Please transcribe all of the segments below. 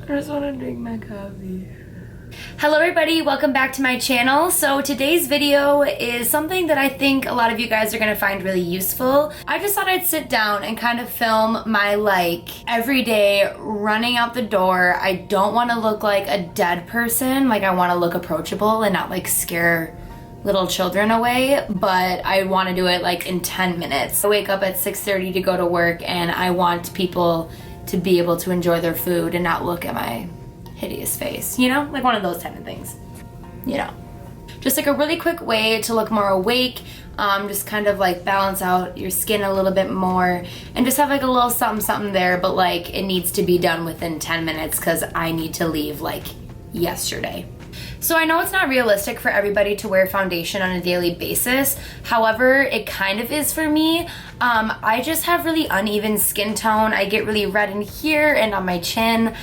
I just want to drink my coffee. Hello everybody, welcome back to my channel. So today's video is something that I think a lot of you guys are going to find really useful. I just thought I'd sit down and kind of film my everyday running out the door. I don't want to look like a dead person, I want to look approachable and not scare little children away, but I want to do it in 10 minutes. I wake up at 6:30 to go to work and I want people to be able to enjoy their food and not look at my hideous face, one of those kind of things, just a really quick way to look more awake, just kind of balance out your skin a little bit more and just have a little something there, but it needs to be done within 10 minutes because I need to leave yesterday. So I know it's not realistic for everybody to wear foundation on a daily basis. However, it kind of is for me. I just have really uneven skin tone. I get really red in here and on my chin,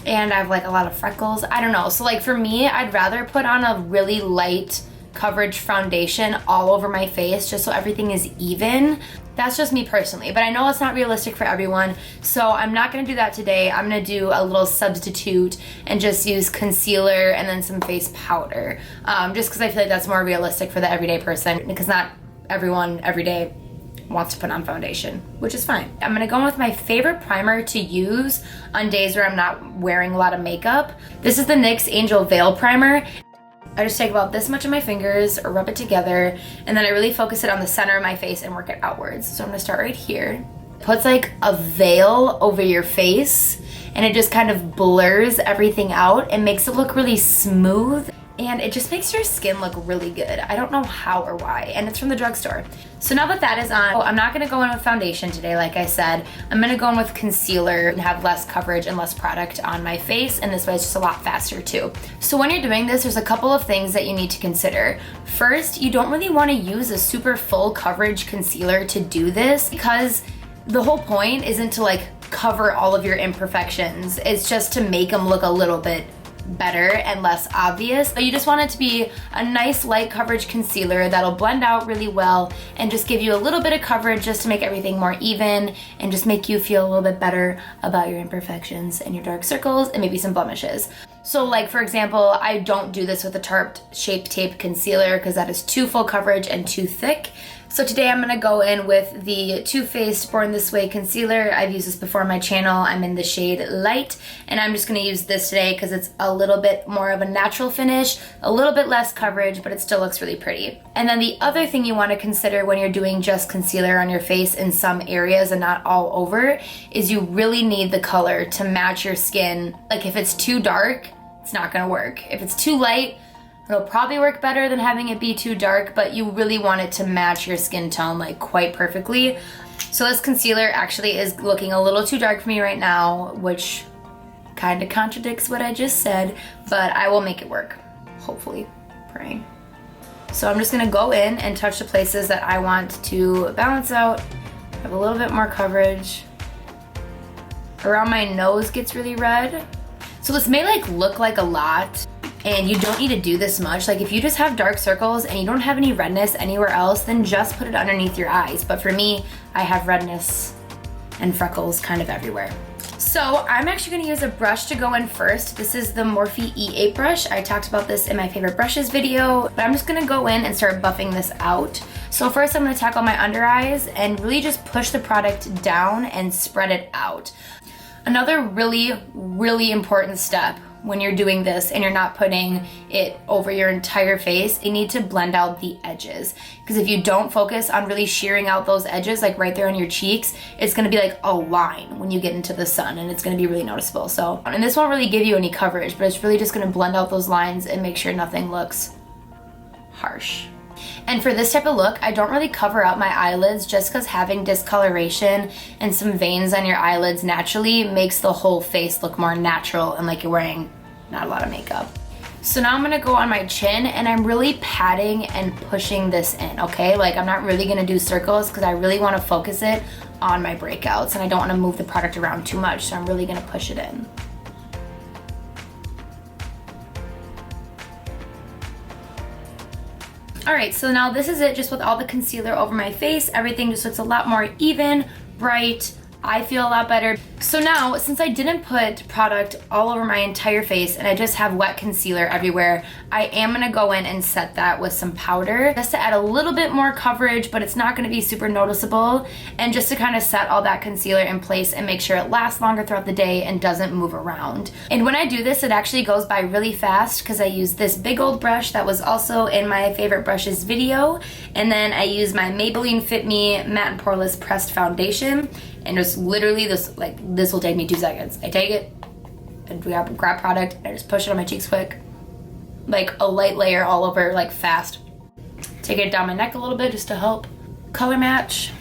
and I have a lot of freckles. I don't know. So for me, I'd rather put on a really light coverage foundation all over my face just so everything is even. That's just me personally, but I know it's not realistic for everyone, so I'm not gonna do that today. I'm gonna do a little substitute and just use concealer and then some face powder, just because I feel that's more realistic for the everyday person, because not everyone every day wants to put on foundation, which is fine. I'm gonna go in with my favorite primer to use on days where I'm not wearing a lot of makeup. This is the NYX Angel Veil Primer. I just take about this much of my fingers, rub it together, and then I really focus it on the center of my face and work it outwards. So I'm gonna start right here. It puts a veil over your face, and it just kind of blurs everything out and makes it look really smooth, and it just makes your skin look really good. I don't know how or why, and it's from the drugstore. So now that that is on, I'm not gonna go in with foundation today, like I said. I'm gonna go in with concealer and have less coverage and less product on my face, and this way it's just a lot faster too. So when you're doing this, there's a couple of things that you need to consider. First, you don't really wanna use a super full coverage concealer to do this, because the whole point isn't to cover all of your imperfections. It's just to make them look a little bit better and less obvious. But you just want it to be a nice light coverage concealer that'll blend out really well and just give you a little bit of coverage just to make everything more even and just make you feel a little bit better about your imperfections and your dark circles and maybe some blemishes. So for example, I don't do this with a Tarte Shape Tape Concealer because that is too full coverage and too thick. So today I'm gonna go in with the Too Faced Born This Way Concealer. I've used this before on my channel. I'm in the shade Light, and I'm just gonna use this today because it's a little bit more of a natural finish, a little bit less coverage, but it still looks really pretty. And then the other thing you wanna consider when you're doing just concealer on your face in some areas and not all over is you really need the color to match your skin. If it's too dark, it's not gonna work. If it's too light, it'll probably work better than having it be too dark, but you really want it to match your skin tone quite perfectly. So this concealer actually is looking a little too dark for me right now, which kind of contradicts what I just said, but I will make it work, hopefully, praying. So I'm just gonna go in and touch the places that I want to balance out, have a little bit more coverage. Around my nose gets really red. So this may look like a lot, and you don't need to do this much. If you just have dark circles and you don't have any redness anywhere else, then just put it underneath your eyes. But for me, I have redness and freckles kind of everywhere. So I'm actually gonna use a brush to go in first. This is the Morphe E8 brush. I talked about this in my favorite brushes video, but I'm just gonna go in and start buffing this out. So first I'm gonna tackle my under eyes and really just push the product down and spread it out. Another really, really important step when you're doing this and you're not putting it over your entire face, you need to blend out the edges. Because if you don't focus on really shearing out those edges, right there on your cheeks, it's gonna be a line when you get into the sun, and it's gonna be really noticeable. So, and this won't really give you any coverage, but it's really just gonna blend out those lines and make sure nothing looks harsh. And for this type of look, I don't really cover up my eyelids just because having discoloration and some veins on your eyelids naturally makes the whole face look more natural and like you're wearing not a lot of makeup. So now I'm gonna go on my chin, and I'm really patting and pushing this in, okay? I'm not really gonna do circles because I really wanna focus it on my breakouts and I don't wanna move the product around too much, so I'm really gonna push it in. Alright, so now this is it just with all the concealer over my face. Everything just looks a lot more even, bright, I feel a lot better. So now, since I didn't put product all over my entire face and I just have wet concealer everywhere, I am gonna go in and set that with some powder just to add a little bit more coverage, but it's not gonna be super noticeable, and just to kind of set all that concealer in place and make sure it lasts longer throughout the day and doesn't move around. And when I do this, it actually goes by really fast because I use this big old brush that was also in my favorite brushes video, and then I use my Maybelline Fit Me Matte and Poreless Pressed Foundation. And just literally this will take me 2 seconds. I take it and grab product and I just push it on my cheeks quick. Like a light layer all over, like fast. Take it down my neck a little bit just to help color match.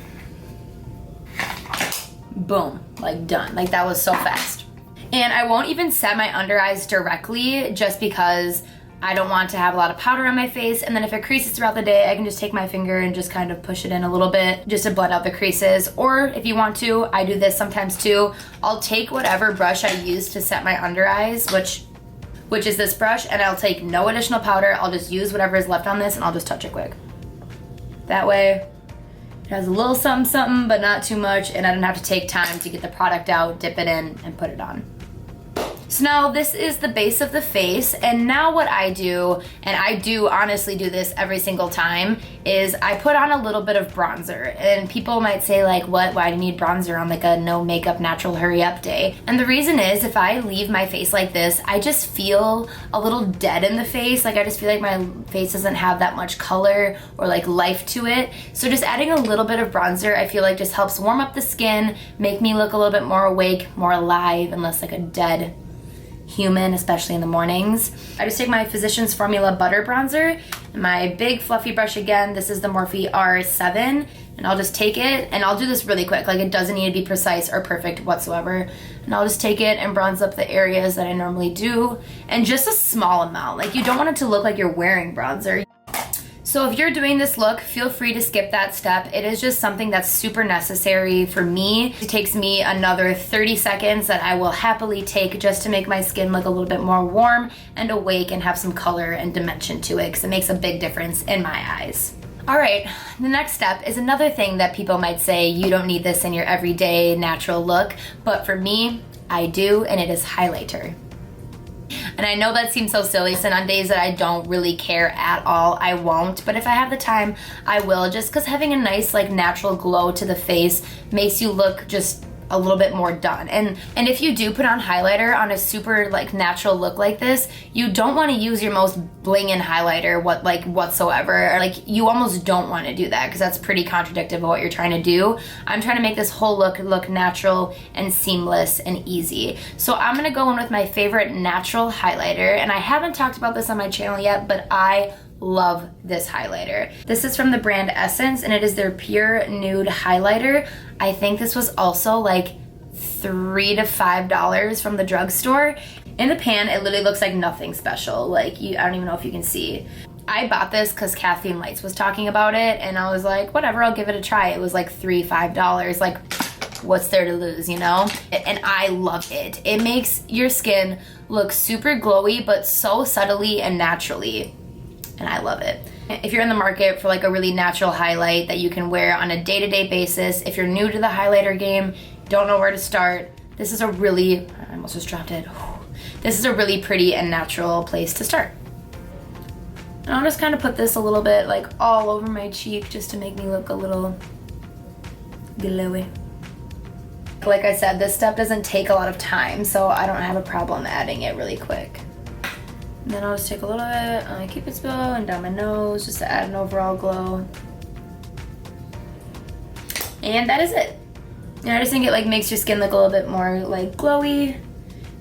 Boom, like done. Like that was so fast. And I won't even set my under eyes directly just because I don't want to have a lot of powder on my face, and then if it creases throughout the day, I can just take my finger and just kind of push it in a little bit just to blend out the creases. Or if you want to, I do this sometimes too. I'll take whatever brush I use to set my under eyes, which is this brush, and I'll take no additional powder. I'll just use whatever is left on this and I'll just touch it quick. That way it has a little something something, but not too much, and I don't have to take time to get the product out, dip it in, and put it on. So now this is the base of the face, and now what I do, and I do honestly do this every single time, is I put on a little bit of bronzer. And people might say like, what, why do you need bronzer on like a no makeup natural hurry up day? And the reason is, if I leave my face like this, I just feel a little dead in the face. Like I just feel like my face doesn't have that much color or like life to it. So just adding a little bit of bronzer, I feel like just helps warm up the skin, make me look a little bit more awake, more alive, and less like a dead human, especially in the mornings. I just take my Physicians Formula Butter Bronzer, and my big fluffy brush again. This is the Morphe R7, and I'll just take it, and I'll do this really quick. Like it doesn't need to be precise or perfect whatsoever. And I'll just take it and bronze up the areas that I normally do, and just a small amount. Like you don't want it to look like you're wearing bronzer. So if you're doing this look, feel free to skip that step. It is just something that's super necessary for me. It takes me another 30 seconds that I will happily take just to make my skin look a little bit more warm and awake and have some color and dimension to it, because it makes a big difference in my eyes. All right, the next step is another thing that people might say, you don't need this in your everyday natural look, but for me, I do, and it is highlighter. And I know that seems so silly, so on days that I don't really care at all, I won't. But if I have the time, I will, just because having a nice like natural glow to the face makes you look just a little bit more done. And if you do put on highlighter on a super like natural look like this, you don't want to use your most bling-in highlighter whatsoever. Or like you almost don't want to do that, because that's pretty contradictory of what you're trying to do. I'm trying to make this whole look natural and seamless and easy. So I'm gonna go in with my favorite natural highlighter, and I haven't talked about this on my channel yet, but I love this highlighter. This is from the brand Essence, and it is their Pure Nude Highlighter. I think this was also like $3 to $5 from the drugstore. In the pan, it literally looks like nothing special. Like I don't even know if you can see. I bought this because Kathleen Lights was talking about it, and I was like, whatever, I'll give it a try. It was like $3, $5. Like, what's there to lose, you know? And I love it. It makes your skin look super glowy, but so subtly and naturally. And I love it. If you're in the market for like a really natural highlight that you can wear on a day-to-day basis, if you're new to the highlighter game, don't know where to start, this is a really, I almost just dropped it. This is a really pretty and natural place to start. And I'll just kind of put this a little bit like all over my cheek just to make me look a little glowy. Like I said, this step doesn't take a lot of time, so I don't have a problem adding it really quick. And then I'll just take a little bit on my Cupid's bow and down my nose just to add an overall glow. And that is it. And I just think it like makes your skin look a little bit more like glowy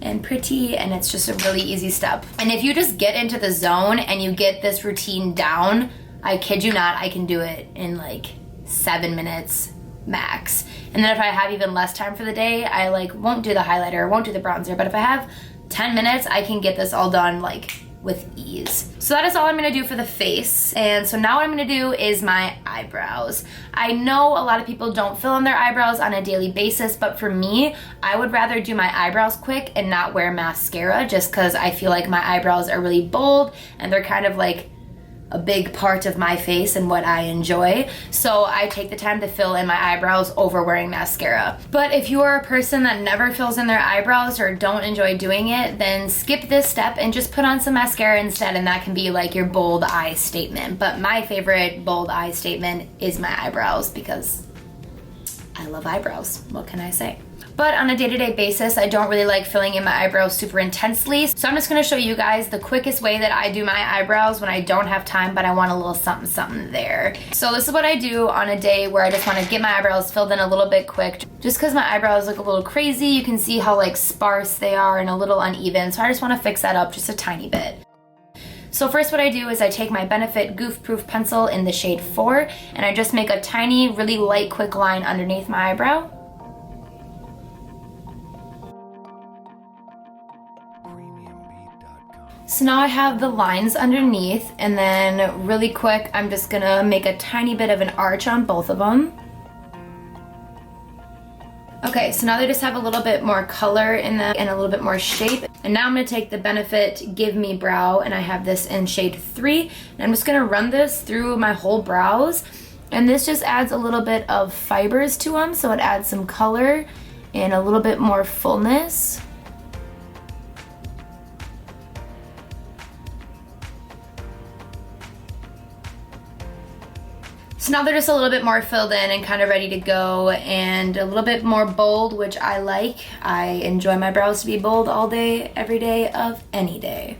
and pretty, and it's just a really easy step. And if you just get into the zone and you get this routine down, I kid you not, I can do it in like 7 minutes max. And then if I have even less time for the day, I like won't do the highlighter, won't do the bronzer, but if I have 10 minutes, I can get this all done like with ease. So that is all I'm gonna do for the face. And so now what I'm gonna do is my eyebrows. I know a lot of people don't fill in their eyebrows on a daily basis, but for me, I would rather do my eyebrows quick and not wear mascara, just because I feel like my eyebrows are really bold and they're kind of like a big part of my face and what I enjoy. So I take the time to fill in my eyebrows over wearing mascara. But if you are a person that never fills in their eyebrows or don't enjoy doing it, then skip this step and just put on some mascara instead, and that can be like your bold eye statement. But my favorite bold eye statement is my eyebrows because I love eyebrows. What can I say? But on a day-to-day basis, I don't really like filling in my eyebrows super intensely. So I'm just gonna show you guys the quickest way that I do my eyebrows when I don't have time, but I want a little something something there. So this is what I do on a day where I just wanna get my eyebrows filled in a little bit quick. Just cause my eyebrows look a little crazy, you can see how like sparse they are and a little uneven. So I just wanna fix that up just a tiny bit. So first what I do is I take my Benefit Goof Proof pencil in the shade 4 and I just make a tiny, really light, quick line underneath my eyebrow. So now I have the lines underneath, and then really quick, I'm just gonna make a tiny bit of an arch on both of them. Okay, so now they just have a little bit more color in them and a little bit more shape. And now I'm gonna take the Benefit Give Me Brow, and I have this in shade 3, and I'm just gonna run this through my whole brows. And this just adds a little bit of fibers to them, so it adds some color and a little bit more fullness. So now they're just a little bit more filled in and kind of ready to go, and a little bit more bold, which I like. I enjoy my brows to be bold all day, every day of any day.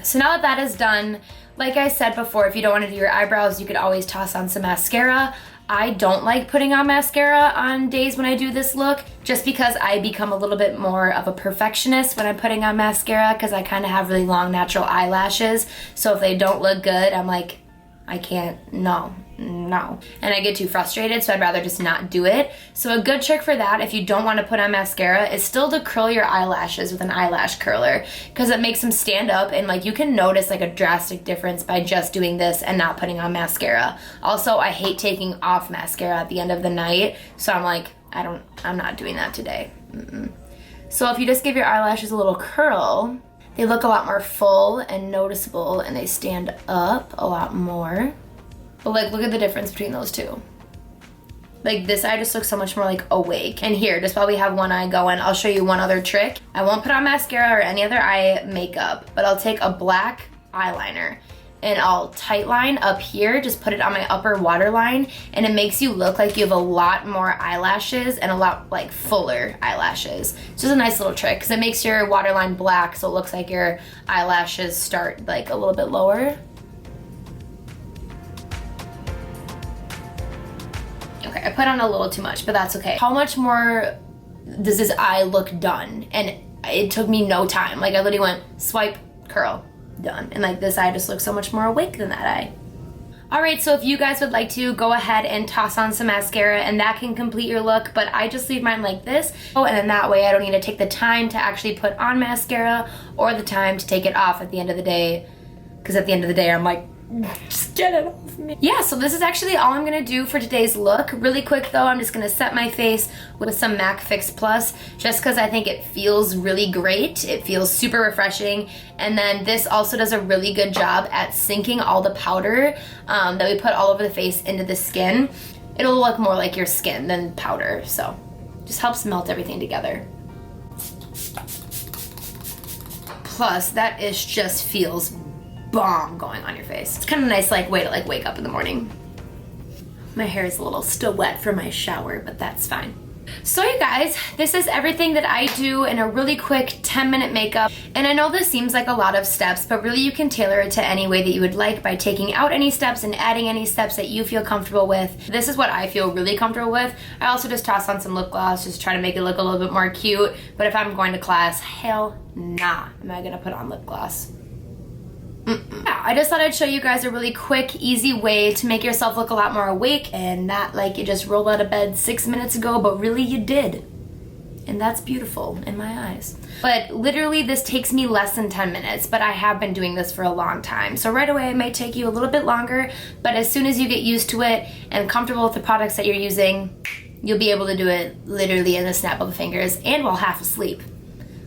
So now that that is done, like I said before, if you don't want to do your eyebrows, you could always toss on some mascara. I don't like putting on mascara on days when I do this look, just because I become a little bit more of a perfectionist when I'm putting on mascara, because I kind of have really long natural eyelashes. So if they don't look good, I'm like, I can't, no. And I get too frustrated, so I'd rather just not do it. So a good trick for that, if you don't want to put on mascara, is still to curl your eyelashes with an eyelash curler, because it makes them stand up, and like you can notice like a drastic difference by just doing this and not putting on mascara. Also, I hate taking off mascara at the end of the night, so I'm like, I'm not doing that today. So if you just give your eyelashes a little curl, they look a lot more full and noticeable, and they stand up a lot more. But like, look at the difference between those two. Like this eye just looks so much more like awake. And here, just while we have one eye going, I'll show you one other trick. I won't put on mascara or any other eye makeup, but I'll take a black eyeliner and I'll tight line up here, just put it on my upper waterline, and it makes you look like you have a lot more eyelashes and a lot like fuller eyelashes. It's just a nice little trick because it makes your waterline black, so it looks like your eyelashes start like a little bit lower. Okay, I put on a little too much, but that's okay. How much more does this eye look done? And it took me no time. Like I literally went swipe, curl, done. And like this eye just looks so much more awake than that eye. All right, so if you guys would like to, go ahead and toss on some mascara and that can complete your look, but I just leave mine like this. Oh, and then that way I don't need to take the time to actually put on mascara or the time to take it off at the end of the day, because at the end of the day I'm like, just get it off me. Yeah, so this is actually all I'm gonna do for today's look. Really quick though, I'm just gonna set my face with some MAC Fix Plus, just because I think it feels really great. It feels super refreshing. And then this also does a really good job at sinking all the powder that we put all over the face into the skin. It'll look more like your skin than powder, so just helps melt everything together. Plus, that ish just feels bomb going on your face. It's kind of a nice like way to like wake up in the morning. My hair is a little still wet from my shower, but that's fine. So you guys, this is everything that I do in a really quick 10-minute makeup. And I know this seems like a lot of steps, but really you can tailor it to any way that you would like by taking out any steps and adding any steps that you feel comfortable with. This is what I feel really comfortable with. I also just toss on some lip gloss, just try to make it look a little bit more cute. But if I'm going to class, hell nah, am I gonna put on lip gloss? Yeah, I just thought I'd show you guys a really quick, easy way to make yourself look a lot more awake and not like you just rolled out of bed 6 minutes ago, but really you did. And that's beautiful in my eyes. But literally this takes me less than 10 minutes, but I have been doing this for a long time. So right away it may take you a little bit longer, but as soon as you get used to it and comfortable with the products that you're using, you'll be able to do it literally in the snap of the fingers and while half asleep.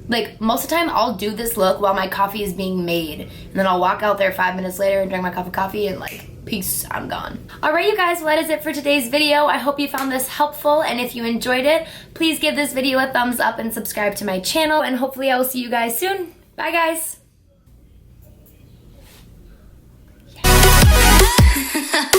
Like, most of the time I'll do this look while my coffee is being made, and then I'll walk out there 5 minutes later and drink my cup of coffee and like, peace, I'm gone. Alright you guys, well that is it for today's video. I hope you found this helpful, and if you enjoyed it, please give this video a thumbs up and subscribe to my channel, and hopefully I will see you guys soon. Bye guys! Yeah.